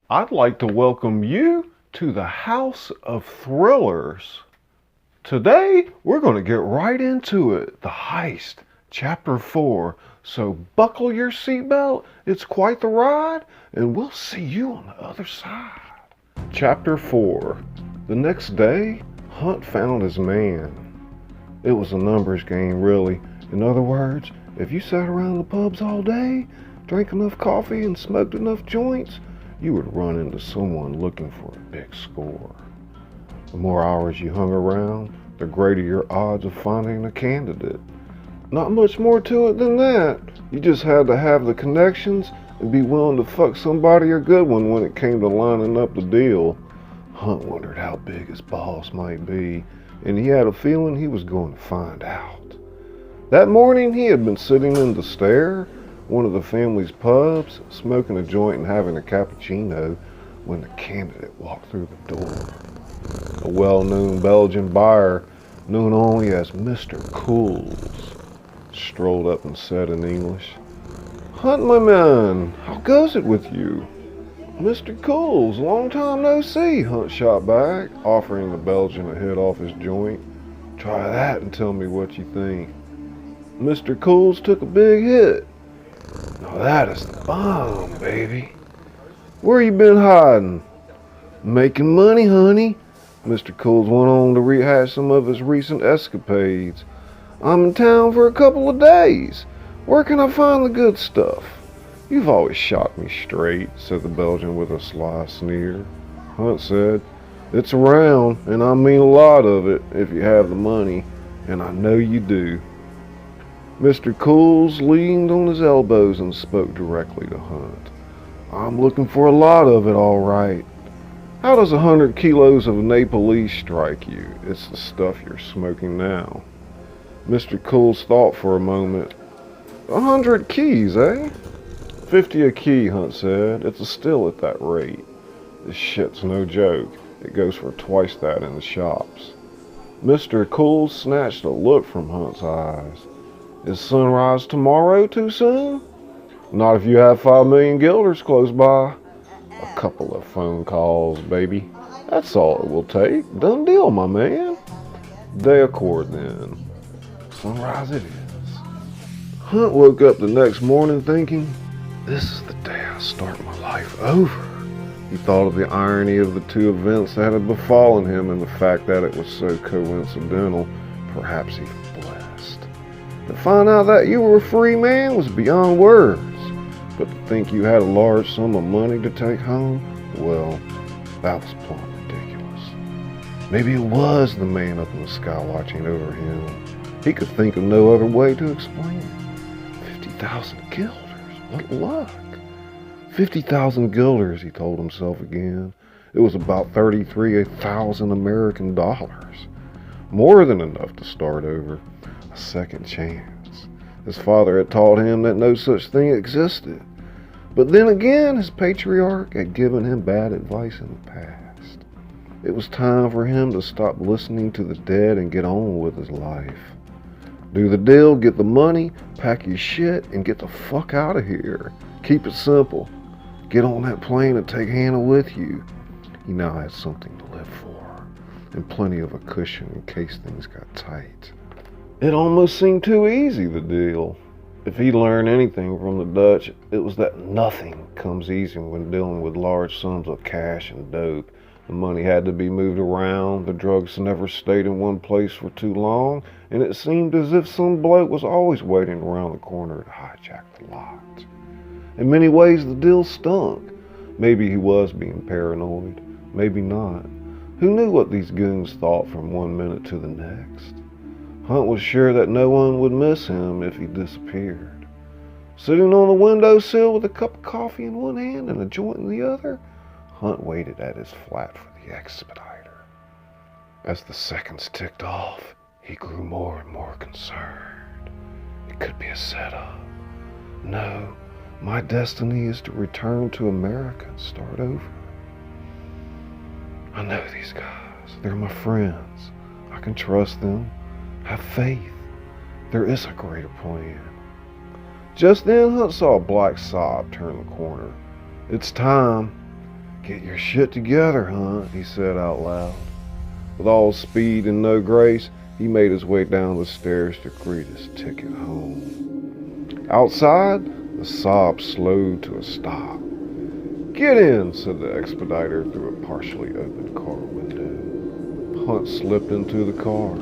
I'd like to welcome you to the House of Thrillers. Today, we're going to get right into it. The Heist, Chapter 4. So buckle your seatbelt, it's quite the ride, and we'll see you on the other side. Chapter 4. The next day, Hunt found his man. It was a numbers game, really. In other words, if you sat around the pubs all day, drank enough coffee, and smoked enough joints, you would run into someone looking for a big score. The more hours you hung around, the greater your odds of finding a candidate. Not much more to it than that. You just had to have the connections and be willing to fuck somebody a good one when it came to lining up the deal. Hunt wondered how big his boss might be, and he had a feeling he was going to find out. That morning he had been sitting in the Stair, one of the family's pubs, smoking a joint and having a cappuccino, when the candidate walked through the door. A well-known Belgian buyer, known only as Mr. Cools, strolled up and said in English, "Hunt, my man, how goes it with you?" "Mr. Cools, long time no see," Hunt shot back, offering the Belgian a hit off his joint. "Try that and tell me what you think." Mr. Cools took a big hit. "Now that is the bomb, baby." "Where you been hiding?" "Making money, honey." Mr. Cools went on to rehash some of his recent escapades. "I'm in town for a couple of days. Where can I find the good stuff?" "You've always shot me straight," said the Belgian with a sly sneer. Hunt said, "It's around, and I mean a lot of it, if you have the money, and I know you do." Mr. Cools leaned on his elbows and spoke directly to Hunt. "I'm looking for a lot of it, all right. How does 100 kilos of Nepalese strike you? It's the stuff you're smoking now." Mr. Cools thought for a moment. 100 keys, eh?" 50 a key, Hunt said. "It's a still at that rate. This shit's no joke. It goes for twice that in the shops." Mr. Cools snatched a look from Hunt's eyes. "Is sunrise tomorrow too soon?" "Not if you have 5 million guilders close by." "A couple of phone calls, baby. That's all it will take. Done deal, my man." "They accord then. Sunrise it is." Hunt woke up the next morning thinking, "This is the day I start my life over." He thought of the irony of the two events that had befallen him and the fact that it was so coincidental, perhaps even blessed. To find out that you were a free man was beyond words, but to think you had a large sum of money to take home, well, that was plumb ridiculous. Maybe it was the man up in the sky watching over him. He could think of no other way to explain it. 50,000 guilders, what luck. 50,000 guilders, he told himself again. It was about 33,000 American dollars. More than enough to start over. A second chance. His father had taught him that no such thing existed. But then again, his patriarch had given him bad advice in the past. It was time for him to stop listening to the dead and get on with his life. Do the deal, get the money, pack your shit, and get the fuck out of here. Keep it simple. Get on that plane and take Hannah with you. He now had something to live for, and plenty of a cushion in case things got tight. It almost seemed too easy, the deal. If he learned anything from the Dutch, it was that nothing comes easy when dealing with large sums of cash and dope. The money had to be moved around, the drugs never stayed in one place for too long, and it seemed as if some bloke was always waiting around the corner to hijack the lot. In many ways, the deal stunk. Maybe he was being paranoid, maybe not. Who knew what these goons thought from one minute to the next? Hunt was sure that no one would miss him if he disappeared. Sitting on the windowsill with a cup of coffee in one hand and a joint in the other, Hunt waited at his flat for the expediter. As the seconds ticked off, he grew more and more concerned. It could be a setup. No, my destiny is to return to America and start over. I know these guys. They're my friends. I can trust them. Have faith. There is a greater plan. Just then, Hunt saw a black sob turn the corner. "It's time." Get your shit together, Hunt, he said out loud. With all speed and no grace, he made his way down the stairs to greet his ticket home. Outside, the sob slowed to a stop. Get in, said the expediter through a partially open car window. Hunt slipped into the car.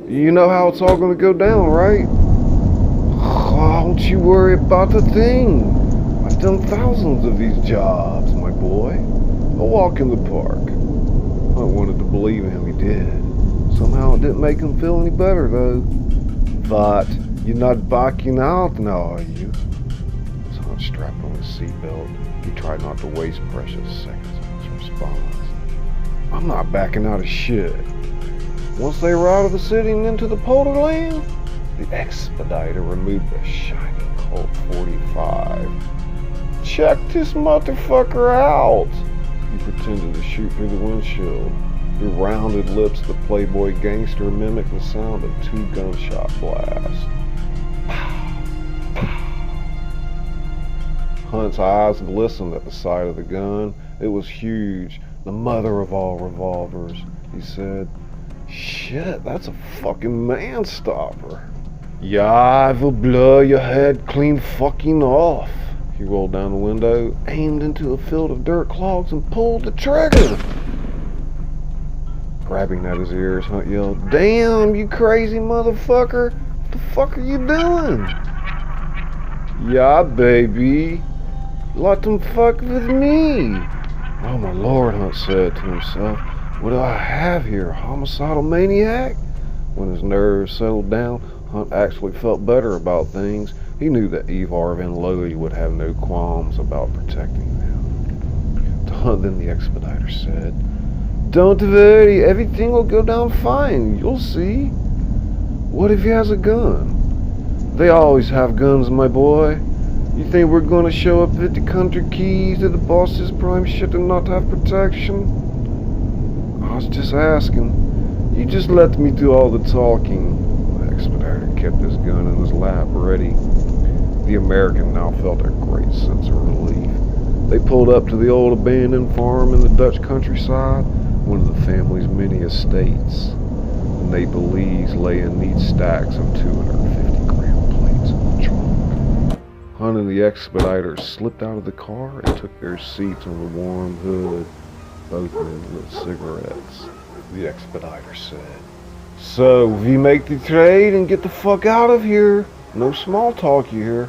You know how it's all going to go down, right? Don't you worry about the thing. I've done thousands of these jobs, my boy. A walk in the park. Hunt wanted to believe him, he did. Somehow it didn't make him feel any better, though. But you're not backing out now, are you? As Hunt strapped on his seatbelt, he tried not to waste precious seconds on his response. I'm not backing out of shit. Once they were out of the city and into the polar land, the expediter removed a shiny Colt 45. Check this motherfucker out! He pretended to shoot through the windshield. Through rounded lips, the playboy gangster mimicked the sound of 2 gunshot blasts. Pow! Pow! Hunt's eyes glistened at the sight of the gun. It was huge, the mother of all revolvers. He said, Shit, that's a fucking man-stopper. Yeah, I will blow your head clean fucking off. He rolled down the window, aimed into a field of dirt clods, and pulled the trigger. Grabbing at his ears, Hunt yelled, Damn, you crazy motherfucker. What the fuck are you doing? Yeah, baby. Let them fuck with me. Oh my lord, Hunt said to himself. What do I have here, a homicidal maniac? When his nerves settled down, Hunt actually felt better about things. He knew that Ivar Van Lowy would have no qualms about protecting them. To Hunt, then the expediter said, Don't worry, everything will go down fine, you'll see. What if he has a gun? They always have guns, my boy. You think we're gonna show up with the country keys to the boss's prime shit and not have protection? I was just asking. You just let me do all the talking. The expediter kept his gun in his lap, ready. The American now felt a great sense of relief. They pulled up to the old abandoned farm in the Dutch countryside, one of the family's many estates. The maple leaves lay in neat stacks of 250-gram plates in the trunk. Hunt and the expediter slipped out of the car and took their seats on the warm hood. Both men lit cigarettes. The expediter said, So, we make the trade and get the fuck out of here. No small talk here.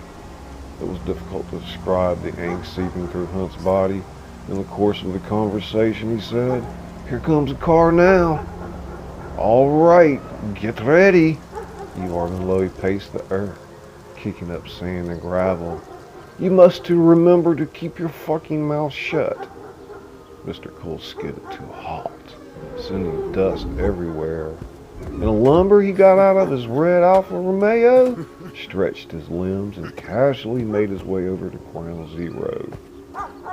It was difficult to describe the angst seeping through Hunt's body. In the course of the conversation, he said, Here comes a car now. All right, get ready. Ivar Van Lowy paced the earth, kicking up sand and gravel. You must remember to keep your fucking mouth shut. Mr. Cole skidded to a halt, sending dust everywhere. In a lumber he got out of his red Alfa Romeo, stretched his limbs, and casually made his way over to Ground Zero.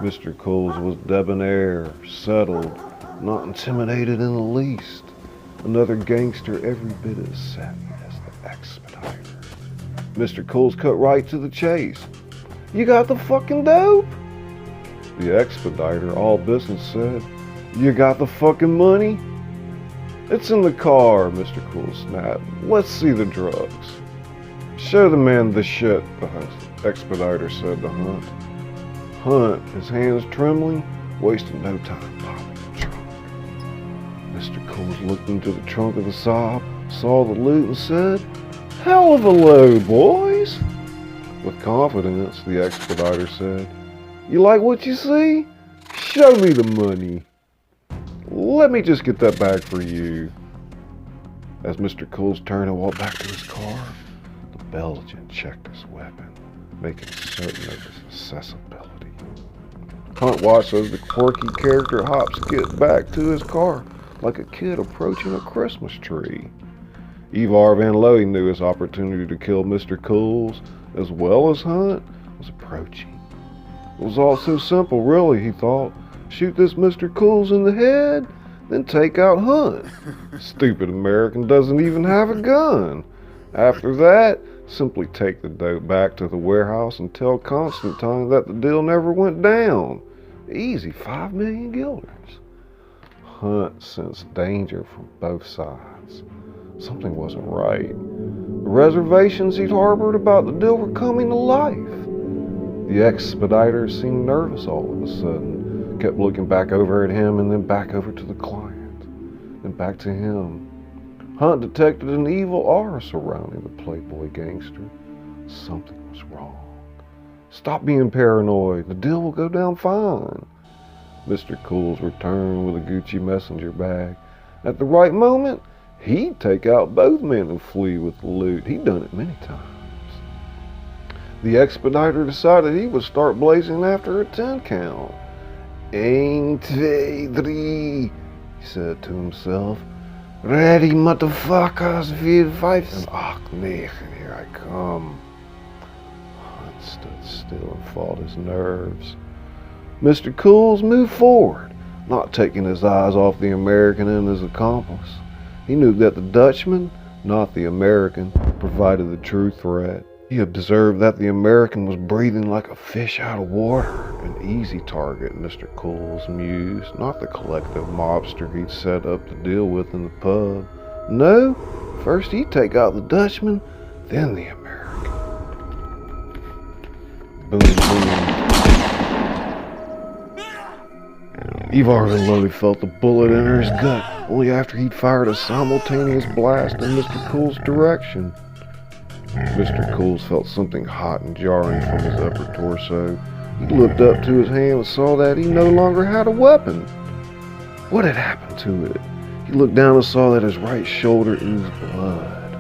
Mr. Coles was debonair, settled, not intimidated in the least. Another gangster every bit as savvy as the expediter. Mr. Coles cut right to the chase. You got the fucking dope? The expediter, all business, said, You got the fucking money? It's in the car, Mr. Cool snapped. Let's see the drugs. Show the man the shit, the expediter said to Hunt. Hunt, his hands trembling, wasted no time popping the trunk. Mr. Coles looked into the trunk of the Saab, saw the loot, and said, Hell of a load, boys! With confidence, the expediter said, You like what you see? Show me the money. Let me just get that bag for you. As Mr. Coles turned and walked back to his car, the Belgian checked his weapon, making certain of his accessibility. Hunt watched as the quirky character hops get back to his car like a kid approaching a Christmas tree. Ivar Van Lowy knew his opportunity to kill Mr. Coles, as well as Hunt, was approaching. It was all so simple, really, he thought. Shoot this Mr. Coles in the head, then take out Hunt. Stupid American doesn't even have a gun. After that, simply take the dope back to the warehouse and tell Constantine that the deal never went down. Easy 5 million guilders. Hunt sensed danger from both sides. Something wasn't right. The reservations he'd harbored about the deal were coming to life. The expediter seemed nervous all of a sudden, kept looking back over at him and then back over to the client, then back to him. Hunt detected an evil aura surrounding the playboy gangster. Something was wrong. Stop being paranoid. The deal will go down fine. Mr. Cool's returned with a Gucci messenger bag. At the right moment, he'd take out both men and flee with the loot. He'd done it many times. The expediter decided he would start blazing after a 10 count. 1, 2, 3, he said to himself. Ready, motherfuckers, 4, 5, 6, 9, here I come. Hunt stood still and fought his nerves. Mr. Cools moved forward, not taking his eyes off the American and his accomplice. He knew that the Dutchman, not the American, provided the true threat. He observed that the American was breathing like a fish out of water, an easy target, Mr. Cools mused, not the collective mobster he'd set up to deal with in the pub. No, first he'd take out the Dutchman, then the American. Boom, boom. Evarvin Lowey felt the bullet enter his gut, only after he'd fired a simultaneous blast in Mr. Cool's direction. Mr. Cools felt something hot and jarring from his upper torso. He looked up to his hand and saw that he no longer had a weapon. What had happened to it? He looked down and saw that his right shoulder oozed blood.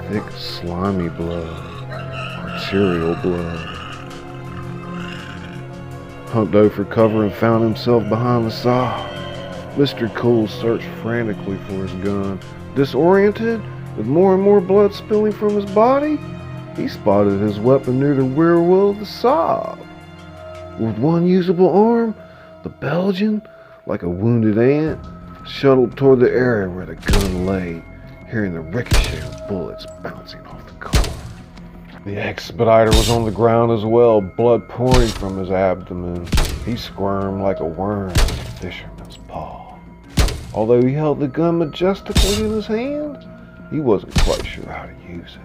Thick, slimy blood. Arterial blood. Hunt dove for cover and found himself behind the saw. Mr. Cools searched frantically for his gun. Disoriented, with more and more blood spilling from his body, he spotted his weapon near the rear wheel of the Saab. With one usable arm, the Belgian, like a wounded ant, shuttled toward the area where the gun lay, hearing the ricochet of bullets bouncing off the car. The expediter was on the ground as well, blood pouring from his abdomen. He squirmed like a worm in a fisherman's paw. Although he held the gun majestically in his hand, he wasn't quite sure how to use it.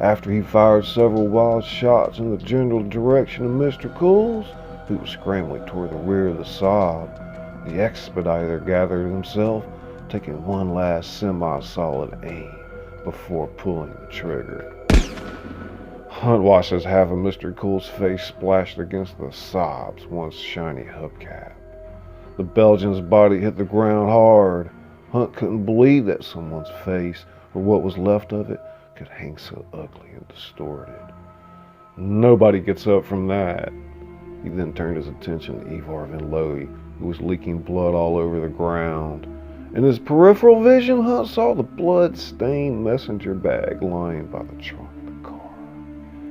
After he fired several wild shots in the general direction of Mr. Cools, who was scrambling toward the rear of the Saab, the expediter gathered himself, taking one last semi-solid aim before pulling the trigger. Hunt watched as half of Mr. Cool's face splashed against the Saab's once shiny hubcap. The Belgian's body hit the ground hard. Hunt couldn't believe that someone's face, or what was left of it, could hang so ugly and distorted. Nobody gets up from that. He then turned his attention to Evarvin Lowey, who was leaking blood all over the ground. In his peripheral vision, Hunt saw the blood-stained messenger bag lying by the trunk of the car.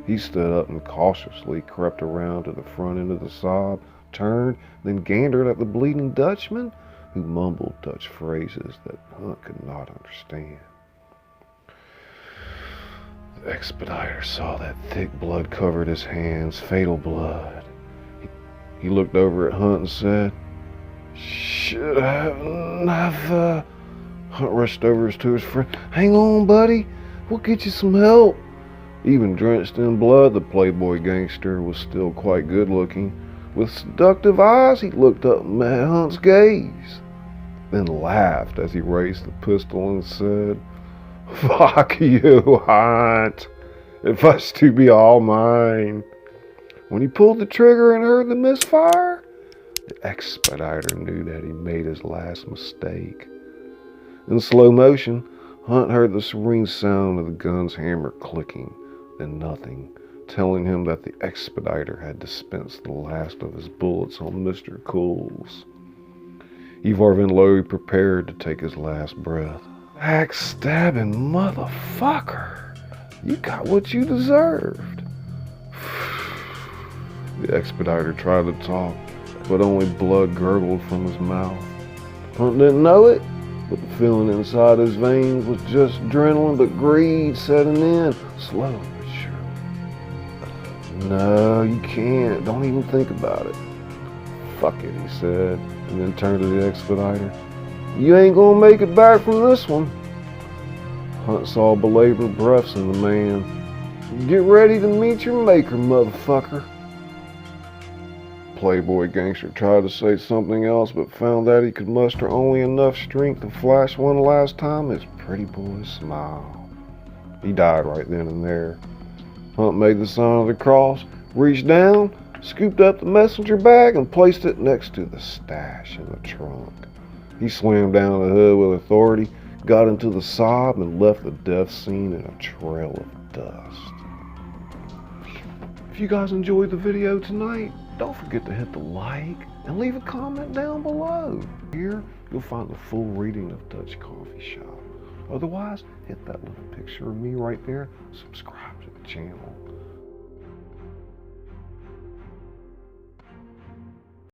He stood up and cautiously crept around to the front end of the Saab, turned, then gandered at the bleeding Dutchman, who mumbled Dutch phrases that Hunt could not understand. The expediter saw that thick blood covered his hands, fatal blood. He looked over at Hunt and said, "Should have, Hunt rushed over to his friend. "Hang on, buddy. We'll get you some help." Even drenched in blood, the playboy gangster was still quite good looking. With seductive eyes, he looked up and met Hunt's gaze, then laughed as he raised the pistol and said, "Fuck you, Hunt. It was to be all mine." When he pulled the trigger and heard the misfire, the expediter knew that he made his last mistake. In slow motion, Hunt heard the serene sound of the gun's hammer clicking, then nothing, telling him that the expediter had dispensed the last of his bullets on Mr. Cools. Evarvin Lowey prepared to take his last breath. "Backstabbing motherfucker! You got what you deserved." The expediter tried to talk, but only blood gurgled from his mouth. Hunt didn't know it, but the feeling inside his veins was just adrenaline, but greed setting in, slowly but surely. "No, you can't. Don't even think about it." Fuck it, he said, and then turned to the expediter. You ain't gonna make it back from this one. Hunt saw belabored breaths in the man. Get ready to meet your maker, motherfucker. Playboy gangster tried to say something else, but found that he could muster only enough strength to flash one last time his pretty boy's smile. He died right then and there. Hunt made the sign of the cross, reached down, scooped up the messenger bag, and placed it next to the stash in the trunk. He slammed down the hood with authority, got into the Saab, and left the death scene in a trail of dust. If you guys enjoyed the video tonight, don't forget to hit the like and leave a comment down below. Here, you'll find the full reading of Dutch Coffee Shop. Otherwise, hit that little picture of me right there, subscribe to the channel.